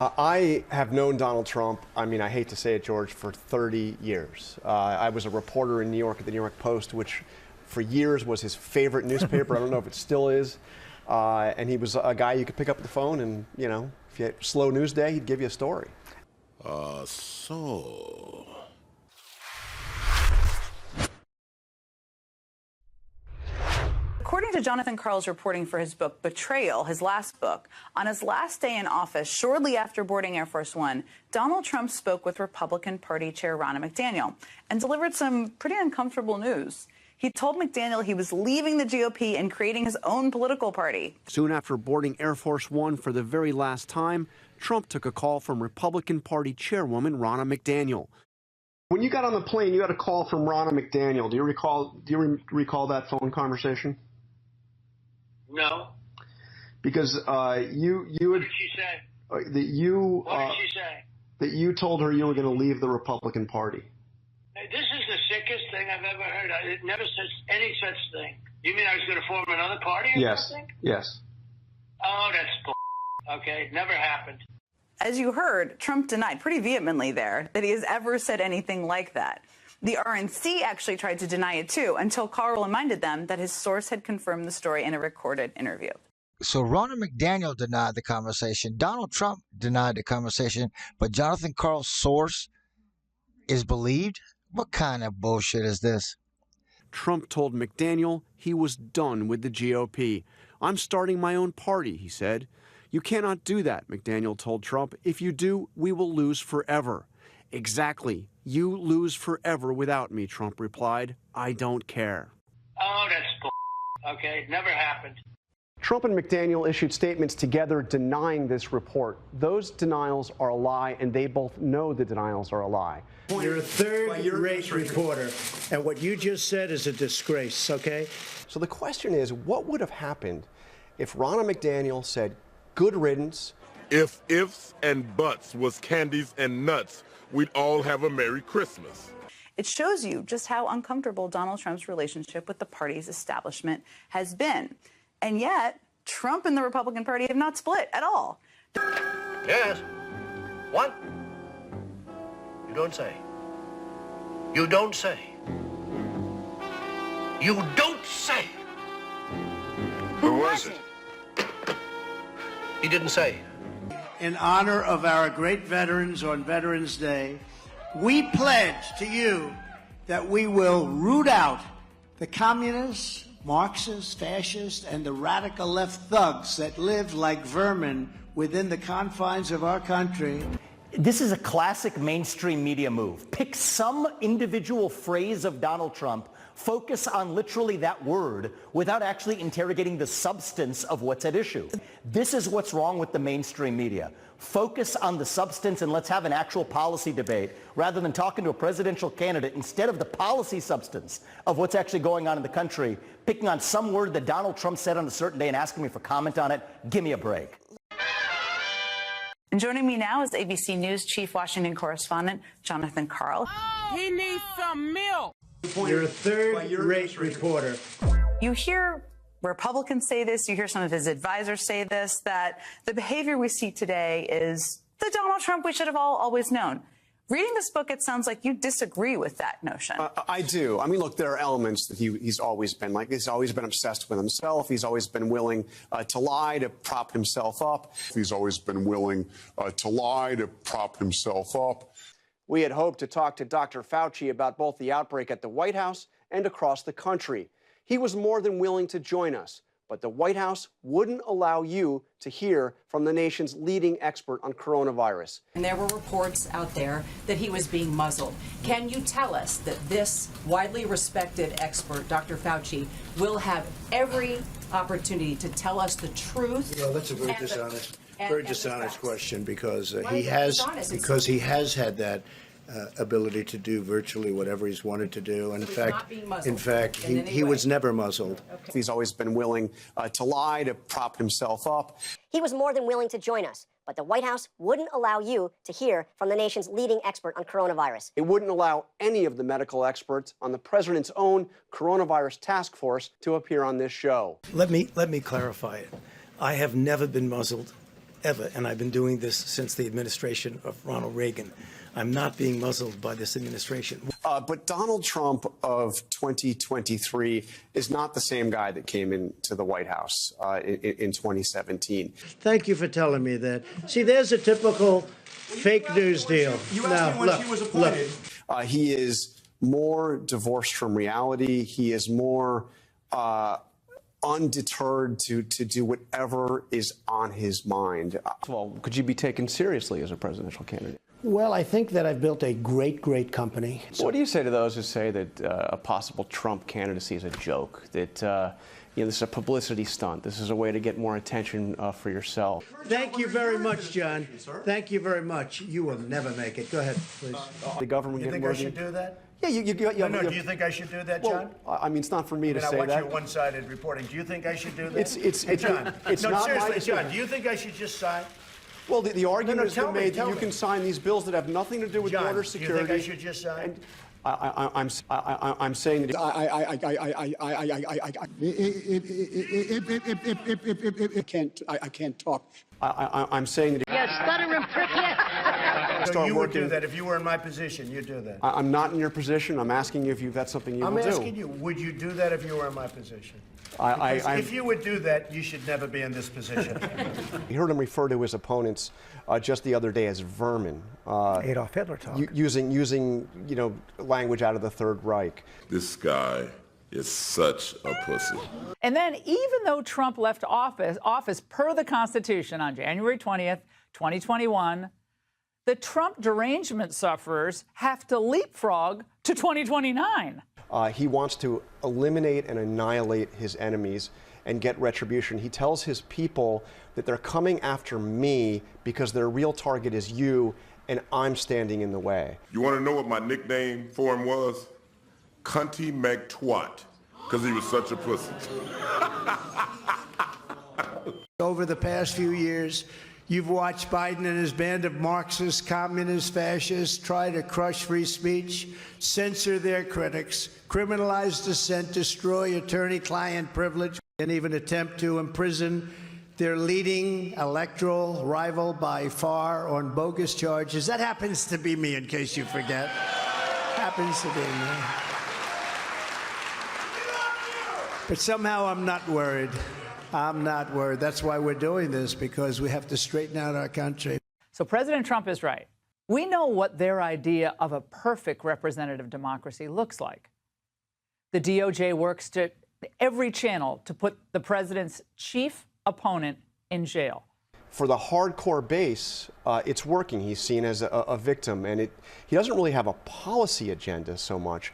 I have known Donald Trump, I mean, I hate to say it, George, for 30 years. I was a reporter in New York at the New York Post, which for years was his favorite newspaper. I don't know if it still is. And he was a guy you could pick up the phone and, you know, if you had a slow news day, he'd give you a story. According to Jon Karl's reporting for his book, Betrayal, his last book, on his last day in office, shortly after boarding Air Force One, Donald Trump spoke with Republican Party Chair Ronna McDaniel and delivered some pretty uncomfortable news. He told McDaniel he was leaving the GOP and creating his own political party. Soon after boarding Air Force One for the very last time, Trump took a call from Republican Party Chairwoman Ronna McDaniel. When you got on the plane, you had a call from Ronna McDaniel. Do you recall that phone conversation? No. Because you What did she say? What did she say? That you told her you were going to leave the Republican Party. This is the sickest thing I've ever heard. It never says any such thing. You mean I was going to form another party or something? Yes. Oh, that's bull. Okay, never happened. As you heard, Trump denied pretty vehemently there that he has ever said anything like that. The RNC actually tried to deny it too, until Karl reminded them that his source had confirmed the story in a recorded interview. So Ronna McDaniel denied the conversation. Donald Trump denied the conversation, but Jonathan Karl's source is believed? What kind of bullshit is this? Trump told McDaniel he was done with the GOP. "I'm starting my own party," he said. "You cannot do that," McDaniel told Trump. "If you do, we will lose forever." "Exactly. You lose forever without me," Trump replied. "I don't care." Oh, that's bull. Okay, never happened. Trump and McDaniel issued statements together denying this report. Those denials are a lie, and they both know the denials are a lie. You're a third-rate reporter, and what you just said is a disgrace, okay? So the question is, what would have happened if Ronna McDaniel said, "Good riddance"? If ifs and buts was candies and nuts, we'd all have a Merry Christmas. It shows you just how uncomfortable Donald Trump's relationship with the party's establishment has been. And yet, Trump and the Republican Party have not split at all. Yes. What? You don't say. You don't say. You don't say. Who was it? He didn't say. In honor of our great veterans on Veterans Day, we pledge to you that we will root out the communists, Marxists, fascists, and the radical left thugs that live like vermin within the confines of our country. This is a classic mainstream media move. Pick some individual phrase of Donald Trump, focus on literally that word without actually interrogating the substance of what's at issue. This is what's wrong with the mainstream media. Focus on the substance and let's have an actual policy debate rather than talking to a presidential candidate instead of the policy substance of what's actually going on in the country, picking on some word that Donald Trump said on a certain day and asking me for comment on it. Give me a break. And joining me now is ABC News Chief Washington Correspondent Jon Karl. He needs some milk. You're a third-rate reporter. You hear Republicans say this, you hear some of his advisors say this, that the behavior we see today is the Donald Trump we should have all always known. Reading this book, it sounds like you disagree with that notion. I do. I mean, look, there are elements that he's always been like. He's always been obsessed with himself. He's always been willing to lie to prop himself up. He's always been willing to lie to prop himself up. We had hoped to talk to Dr. Fauci about both the outbreak at the White House and across the country. He was more than willing to join us, but the White House wouldn't allow you to hear from the nation's leading expert on coronavirus. And there were reports out there that he was being muzzled. Can you tell us that this widely respected expert, Dr. Fauci, will have every opportunity to tell us the truth? Well, that's a very dishonest question because he has had that ability to do virtually whatever he's wanted to do. In fact, he was never muzzled. Okay. He's always been willing to lie to prop himself up. He was more than willing to join us, but the White House wouldn't allow you to hear from the nation's leading expert on coronavirus. It wouldn't allow any of the medical experts on the president's own coronavirus task force to appear on this show. Let me clarify it. I have never been muzzled. ever, and I've been doing this since the administration of Ronald Reagan. I'm not being muzzled by this administration. But Donald Trump of 2023 is not the same guy that came into the White House in 2017. Thank you for telling me that. See, there's a typical fake news deal. You asked me when she was appointed. He is more divorced from reality. He is more undeterred to do whatever is on his mind. Well, could you be taken seriously as a presidential candidate? Well, I think that I've built a great, great company. So what do you say to those who say that a possible Trump candidacy is a joke, that this is a publicity stunt, this is a way to get more attention for yourself? Thank you very much, John. Thank you very much. You will never make it. Go ahead, please. The government. You think I should do that? Yeah, do you think I should do that, John? Well, I mean, it's not for me to say I watch that. your one-sided reporting. Do you think I should do that? John, it's no, not seriously, my John, do you think I should just sign? Well, the argument has been made that you me. can sign these bills that have nothing to do with John, border security. Do you think I should just sign? I'm saying that I can't talk. I'm saying that. You stuttering prick, So you would do that if you were in my position. You'd do that. I'm not in your position. I'm asking you if that's something you will do. I'm asking you, would you do that if you were in my position? If you would do that, you should never be in this position. You heard him refer to his opponents just the other day as vermin. Adolf Hitler talk. Using language out of the Third Reich. This guy is such a pussy. And then even though Trump left office per the Constitution on January 20th, 2021, the Trump derangement sufferers have to leapfrog to 2029. He wants to eliminate and annihilate his enemies and get retribution. He tells his people that they're coming after me because their real target is you, and I'm standing in the way. You want to know what my nickname for him was? Cunty McTwat, because he was such a pussy. Over the past few years, you've watched Biden and his band of Marxists, communists, fascists try to crush free speech, censor their critics, criminalize dissent, destroy attorney-client privilege, and even attempt to imprison their leading electoral rival by far on bogus charges. That happens to be me, in case you forget. Happens to be me. But somehow I'm not worried. I'm not worried. That's why we're doing this, because we have to straighten out our country. So President Trump is right. We know what their idea of a perfect representative democracy looks like. The DOJ works to every channel to put the president's chief opponent in jail. For the hardcore base, it's working. He's seen as a victim, and he doesn't really have a policy agenda so much.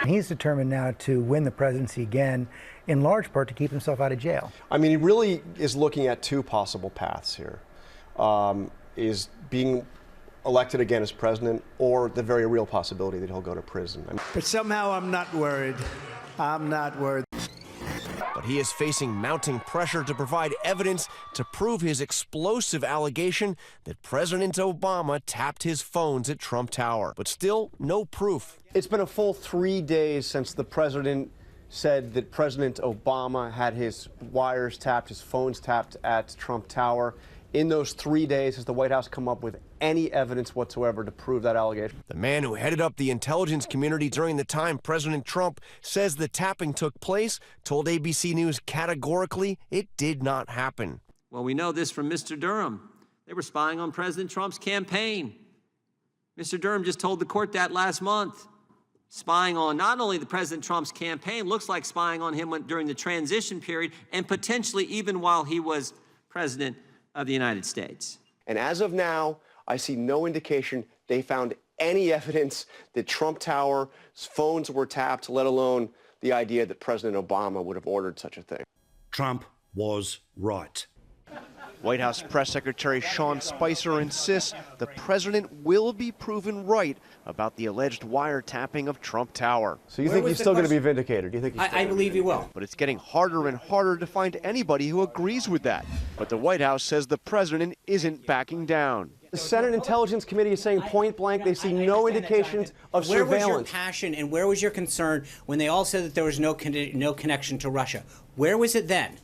He's determined now to win the presidency again, in large part to keep himself out of jail. I mean, he really is looking at two possible paths here. Is being elected again as president, or the very real possibility that he'll go to prison. But somehow I'm not worried. I'm not worried. But he is facing mounting pressure to provide evidence to prove his explosive allegation that President Obama tapped his phones at Trump Tower. But still, no proof. It's been a full 3 days since the president said that President Obama had his wires tapped, his phones tapped at Trump Tower. In those 3 days, has the White House come up with any evidence whatsoever to prove that allegation? The man who headed up the intelligence community during the time President Trump says the tapping took place told ABC News categorically it did not happen. Well, we know this from Mr. Durham. They were spying on President Trump's campaign. Mr. Durham just told the court that last month. Spying on not only the President Trump's campaign, looks like spying on him during the transition period and potentially even while he was president of the United States. And as of now, I see no indication they found any evidence that Trump Tower's phones were tapped, let alone the idea that President Obama would have ordered such a thing. Trump was right. White House Press Secretary Sean Spicer insists the president will be proven right about the alleged wiretapping of Trump Tower. So you think he's still going to be vindicated? Do you think I believe he will. But it's getting harder and harder to find anybody who agrees with that. But the White House says the president isn't backing down. The Senate Intelligence Committee is saying point blank they see no indications of surveillance. Where was your passion and where was your concern when they all said that there was no connection to Russia? Where was it then?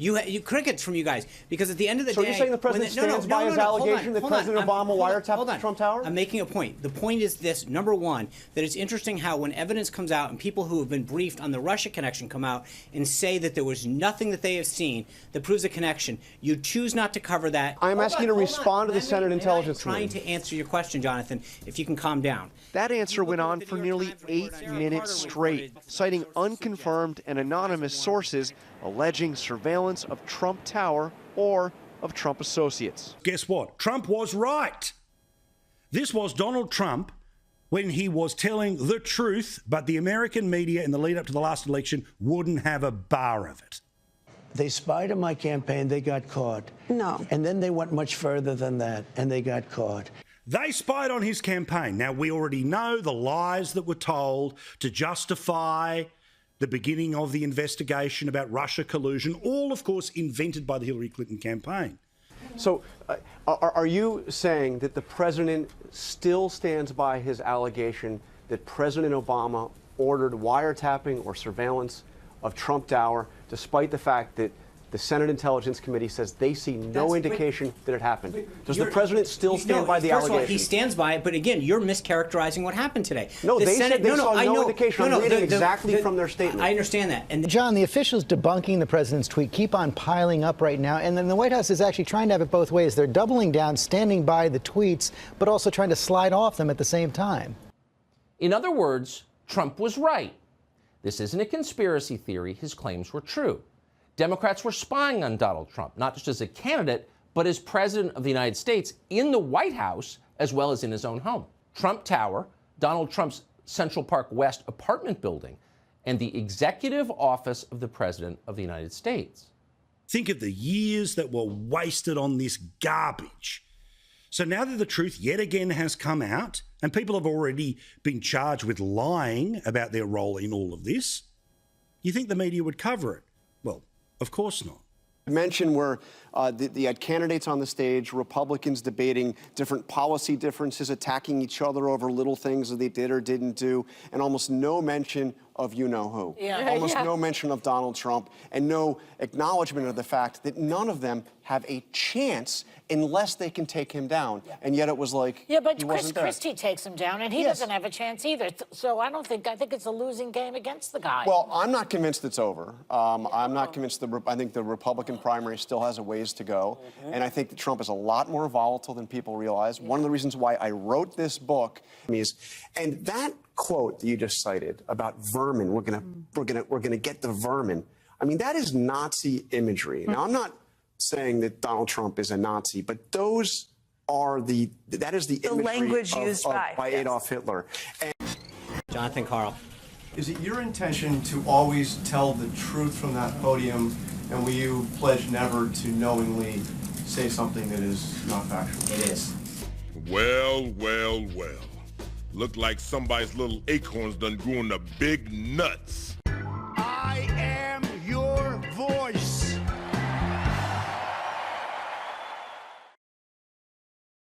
You crickets from you guys, because at the end of the day. So you're saying the president stands by his allegation that President Obama wiretapped the Trump Tower? I'm making a point. The point is this: number one, that it's interesting how when evidence comes out and people who have been briefed on the Russia connection come out and say that there was nothing that they have seen that proves a connection, you choose not to cover that. I'm asking you to respond to the Senate Intelligence Committee. I'm trying to answer your question, Jonathan. If you can calm down. That answer went on for nearly 8 minutes straight, citing unconfirmed and anonymous sources alleging surveillance of Trump Tower or of Trump associates. Guess what? Trump was right. This was Donald Trump when he was telling the truth, but the American media in the lead up to the last election wouldn't have a bar of it. They spied on my campaign, they got caught. No. And then they went much further than that, and they got caught. They spied on his campaign. Now, we already know the lies that were told to justify the beginning of the investigation about Russia collusion, all, of course, invented by the Hillary Clinton campaign. So are you saying that the president still stands by his allegation that President Obama ordered wiretapping or surveillance of Trump Tower, despite the fact that the Senate Intelligence Committee says they see no indication that it happened? Does the president still stand by the allegation? First of all, he stands by it, but again, you're mischaracterizing what happened today. No, they said they saw no indication. I'm reading exactly from their statement. I understand that. And John, the officials debunking the president's tweet keep on piling up right now, and then the White House is actually trying to have it both ways. They're doubling down, standing by the tweets, but also trying to slide off them at the same time. In other words, Trump was right. This isn't a conspiracy theory. His claims were true. Democrats were spying on Donald Trump, not just as a candidate, but as president of the United States in the White House, as well as in his own home. Trump Tower, Donald Trump's Central Park West apartment building, and the executive office of the President of the United States. Think of the years that were wasted on this garbage. So now that the truth yet again has come out, and people have already been charged with lying about their role in all of this, you think the media would cover it? Well, of course not. Mention where they had candidates on the stage, Republicans debating different policy differences, attacking each other over little things that they did or didn't do, and almost no mention of you-know-who. Almost no mention of Donald Trump, and no acknowledgement of the fact that none of them have a chance unless they can take him down. And yet it was like, but he Chris wasn't there. Christie takes him down, and he doesn't have a chance either. So I think it's a losing game against the guy. Well, I'm not convinced it's over. I'm not convinced. I think the Republican primary still has a ways to go. And I think that Trump is a lot more volatile than people realize. One of the reasons why I wrote this book is, and that quote that you just cited about vermin, we're gonna get the vermin. I mean, that is Nazi imagery. Now, I'm not saying that Donald Trump is a Nazi, but that is the imagery language used by Adolf Hitler. And Jon Karl. is it your intention to always tell the truth from that podium, and will you pledge never to knowingly say something that is not factual? It is. Well, well, well. Look like somebody's little acorns done grew into big nuts.